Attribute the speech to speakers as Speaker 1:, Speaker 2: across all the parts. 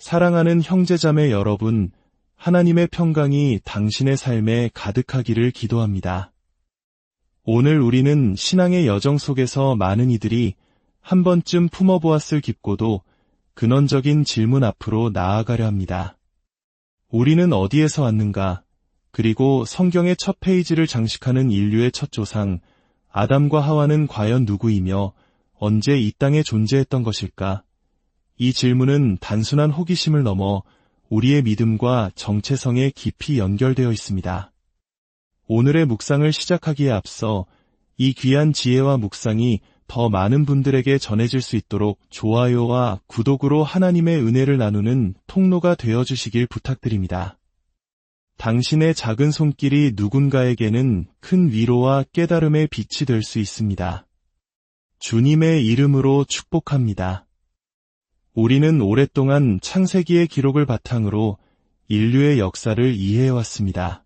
Speaker 1: 사랑하는 형제자매 여러분, 하나님의 평강이 당신의 삶에 가득하기를 기도합니다. 오늘 우리는 신앙의 여정 속에서 많은 이들이 한 번쯤 품어보았을 깊고도 근원적인 질문 앞으로 나아가려 합니다. 우리는 어디에서 왔는가? 그리고 성경의 첫 페이지를 장식하는 인류의 첫 조상, 아담과 하와는 과연 누구이며 언제 이 땅에 존재했던 것일까? 이 질문은 단순한 호기심을 넘어 우리의 믿음과 정체성에 깊이 연결되어 있습니다. 오늘의 묵상을 시작하기에 앞서 이 귀한 지혜와 묵상이 더 많은 분들에게 전해질 수 있도록 좋아요와 구독으로 하나님의 은혜를 나누는 통로가 되어주시길 부탁드립니다. 당신의 작은 손길이 누군가에게는 큰 위로와 깨달음의 빛이 될 수 있습니다. 주님의 이름으로 축복합니다. 우리는 오랫동안 창세기의 기록을 바탕으로 인류의 역사를 이해해왔습니다.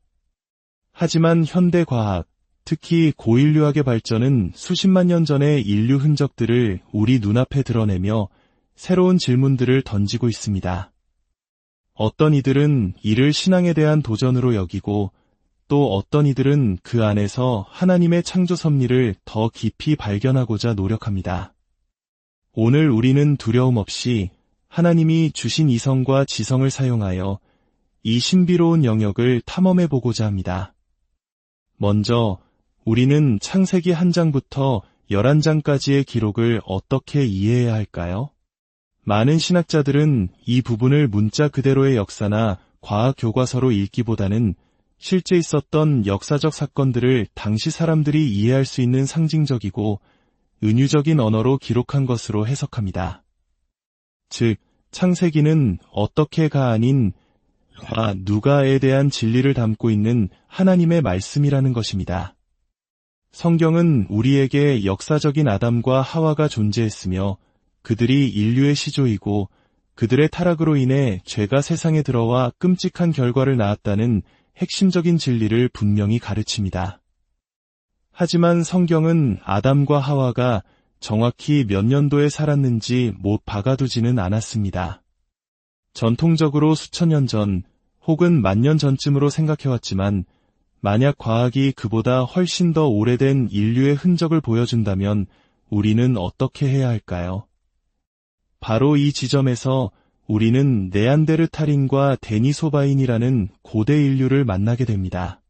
Speaker 1: 하지만 현대 과학, 특히 고인류학의 발전은 수십만 년 전의 인류 흔적들을 우리 눈앞에 드러내며 새로운 질문들을 던지고 있습니다. 어떤 이들은 이를 신앙에 대한 도전으로 여기고 또 어떤 이들은 그 안에서 하나님의 창조 섭리를 더 깊이 발견하고자 노력합니다. 오늘 우리는 두려움 없이 하나님이 주신 이성과 지성을 사용하여 이 신비로운 영역을 탐험해보고자 합니다. 먼저 우리는 창세기 1장부터 11장까지의 기록을 어떻게 이해해야 할까요? 많은 신학자들은 이 부분을 문자 그대로의 역사나 과학 교과서로 읽기보다는 실제 있었던 역사적 사건들을 당시 사람들이 이해할 수 있는 상징적이고 은유적인 언어로 기록한 것으로 해석합니다. 즉, 창세기는 어떻게가 아닌 누가에 대한 진리를 담고 있는 하나님의 말씀이라는 것입니다. 성경은 우리에게 역사적인 아담과 하와가 존재했으며 그들이 인류의 시조이고 그들의 타락으로 인해 죄가 세상에 들어와 끔찍한 결과를 낳았다는 핵심적인 진리를 분명히 가르칩니다. 하지만 성경은 아담과 하와가 정확히 몇 년도에 살았는지 못 박아두지는 않았습니다. 전통적으로 수천 년 전 혹은 만 년 전쯤으로 생각해왔지만 만약 과학이 그보다 훨씬 더 오래된 인류의 흔적을 보여준다면 우리는 어떻게 해야 할까요? 바로 이 지점에서 우리는 네안데르탈인과 데니소바인이라는 고대 인류를 만나게 됩니다.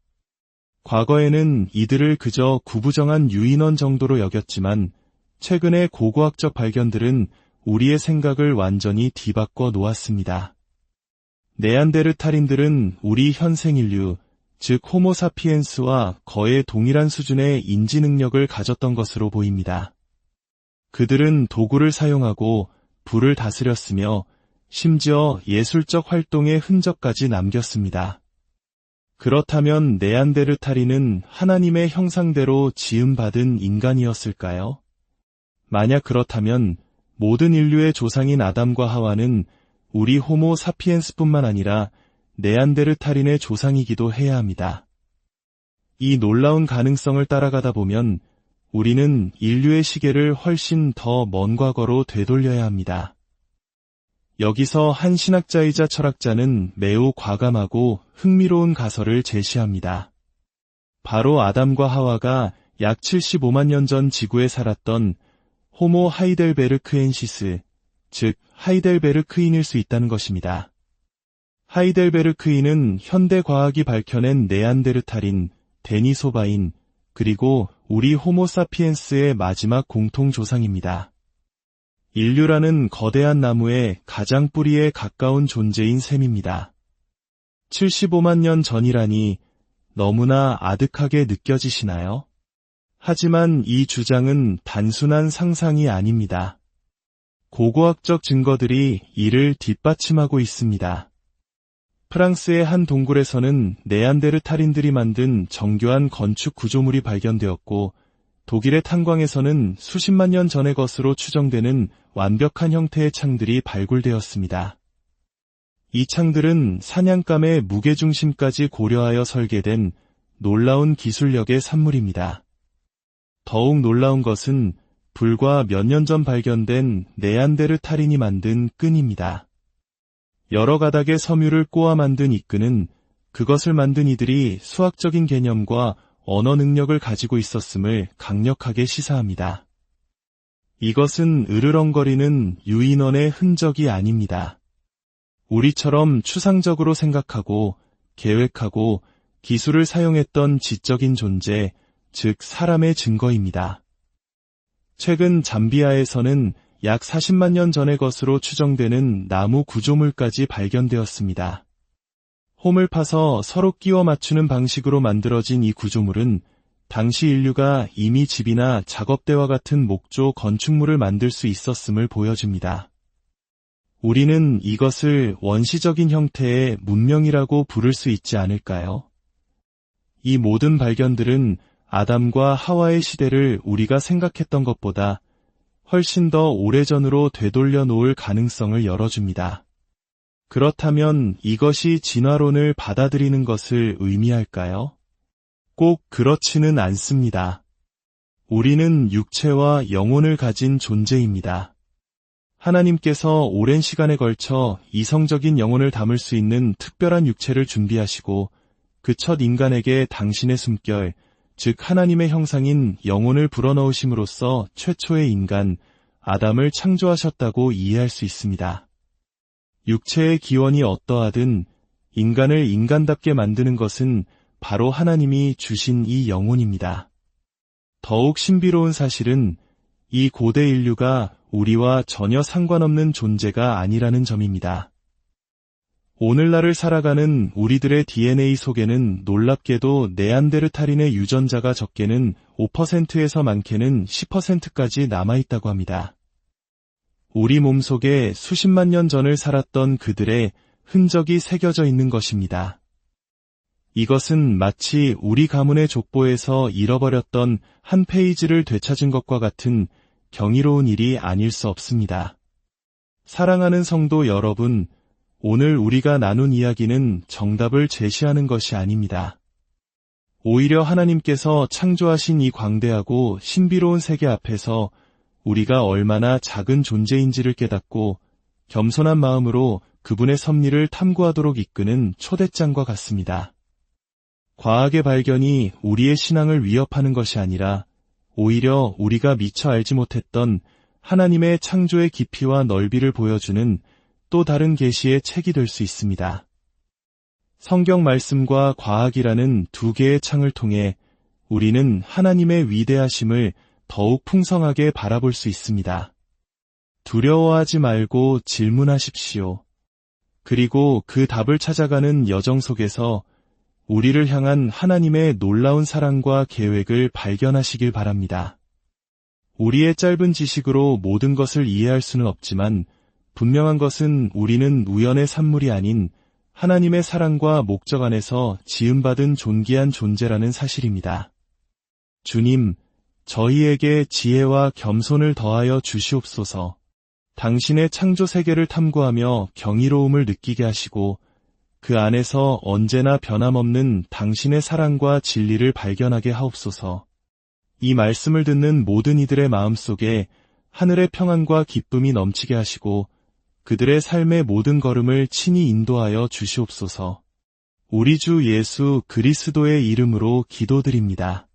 Speaker 1: 과거에는 이들을 그저 구부정한 유인원 정도로 여겼지만 최근의 고고학적 발견들은 우리의 생각을 완전히 뒤바꿔 놓았습니다. 네안데르탈인들은 우리 현생 인류, 즉 호모사피엔스와 거의 동일한 수준의 인지 능력을 가졌던 것으로 보입니다. 그들은 도구를 사용하고 불을 다스렸으며 심지어 예술적 활동의 흔적까지 남겼습니다. 그렇다면 네안데르탈인은 하나님의 형상대로 지음받은 인간이었을까요? 만약 그렇다면 모든 인류의 조상인 아담과 하와는 우리 호모 사피엔스뿐만 아니라 네안데르탈인의 조상이기도 해야 합니다. 이 놀라운 가능성을 따라가다 보면 우리는 인류의 시계를 훨씬 더 먼 과거로 되돌려야 합니다. 여기서 한 신학자이자 철학자는 매우 과감하고 흥미로운 가설을 제시합니다. 바로 아담과 하와가 약 75만 년 전 지구에 살았던 호모 하이델베르크엔시스, 즉 하이델베르크인일 수 있다는 것입니다. 하이델베르크인은 현대 과학이 밝혀낸 네안데르탈인, 데니소바인, 그리고 우리 호모사피엔스의 마지막 공통조상입니다. 인류라는 거대한 나무의 가장 뿌리에 가까운 존재인 셈입니다. 75만 년 전이라니 너무나 아득하게 느껴지시나요? 하지만 이 주장은 단순한 상상이 아닙니다. 고고학적 증거들이 이를 뒷받침하고 있습니다. 프랑스의 한 동굴에서는 네안데르탈인들이 만든 정교한 건축 구조물이 발견되었고 독일의 탄광에서는 수십만 년 전의 것으로 추정되는 완벽한 형태의 창들이 발굴되었습니다. 이 창들은 사냥감의 무게중심까지 고려하여 설계된 놀라운 기술력의 산물입니다. 더욱 놀라운 것은 불과 몇 년 전 발견된 네안데르탈인이 만든 끈입니다. 여러 가닥의 섬유를 꼬아 만든 이 끈은 그것을 만든 이들이 수학적인 개념과 언어 능력을 가지고 있었음을 강력하게 시사합니다. 이것은 으르렁거리는 유인원의 흔적이 아닙니다. 우리처럼 추상적으로 생각하고 계획하고 기술을 사용했던 지적인 존재, 즉 사람의 증거입니다. 최근 잠비아에서는 약 40만 년 전의 것으로 추정되는 나무 구조물까지 발견되었습니다. 홈을 파서 서로 끼워 맞추는 방식으로 만들어진 이 구조물은 당시 인류가 이미 집이나 작업대와 같은 목조 건축물을 만들 수 있었음을 보여줍니다. 우리는 이것을 원시적인 형태의 문명이라고 부를 수 있지 않을까요? 이 모든 발견들은 아담과 하와의 시대를 우리가 생각했던 것보다 훨씬 더 오래전으로 되돌려 놓을 가능성을 열어줍니다. 그렇다면 이것이 진화론을 받아들이는 것을 의미할까요? 꼭 그렇지는 않습니다. 우리는 육체와 영혼을 가진 존재입니다. 하나님께서 오랜 시간에 걸쳐 이성적인 영혼을 담을 수 있는 특별한 육체를 준비하시고 그 첫 인간에게 당신의 숨결, 즉 하나님의 형상인 영혼을 불어넣으심으로써 최초의 인간, 아담을 창조하셨다고 이해할 수 있습니다. 육체의 기원이 어떠하든 인간을 인간답게 만드는 것은 바로 하나님이 주신 이 영혼입니다. 더욱 신비로운 사실은 이 고대 인류가 우리와 전혀 상관없는 존재가 아니라는 점입니다. 오늘날을 살아가는 우리들의 DNA 속에는 놀랍게도 네안데르탈인의 유전자가 적게는 5%에서 많게는 10%까지 남아있다고 합니다. 우리 몸속에 수십만 년 전을 살았던 그들의 흔적이 새겨져 있는 것입니다. 이것은 마치 우리 가문의 족보에서 잃어버렸던 한 페이지를 되찾은 것과 같은 경이로운 일이 아닐 수 없습니다. 사랑하는 성도 여러분, 오늘 우리가 나눈 이야기는 정답을 제시하는 것이 아닙니다. 오히려 하나님께서 창조하신 이 광대하고 신비로운 세계 앞에서 우리가 얼마나 작은 존재인지를 깨닫고 겸손한 마음으로 그분의 섭리를 탐구하도록 이끄는 초대장과 같습니다. 과학의 발견이 우리의 신앙을 위협하는 것이 아니라 오히려 우리가 미처 알지 못했던 하나님의 창조의 깊이와 넓이를 보여주는 또 다른 계시의 책이 될 수 있습니다. 성경 말씀과 과학이라는 두 개의 창을 통해 우리는 하나님의 위대하심을 더욱 풍성하게 바라볼 수 있습니다. 두려워하지 말고 질문하십시오. 그리고 그 답을 찾아가는 여정 속에서 우리를 향한 하나님의 놀라운 사랑과 계획을 발견하시길 바랍니다. 우리의 짧은 지식으로 모든 것을 이해할 수는 없지만 분명한 것은 우리는 우연의 산물이 아닌 하나님의 사랑과 목적 안에서 지음받은 존귀한 존재라는 사실입니다. 주님, 저희에게 지혜와 겸손을 더하여 주시옵소서. 당신의 창조 세계를 탐구하며 경이로움을 느끼게 하시고 그 안에서 언제나 변함없는 당신의 사랑과 진리를 발견하게 하옵소서. 이 말씀을 듣는 모든 이들의 마음속에 하늘의 평안과 기쁨이 넘치게 하시고 그들의 삶의 모든 걸음을 친히 인도하여 주시옵소서. 우리 주 예수 그리스도의 이름으로 기도드립니다.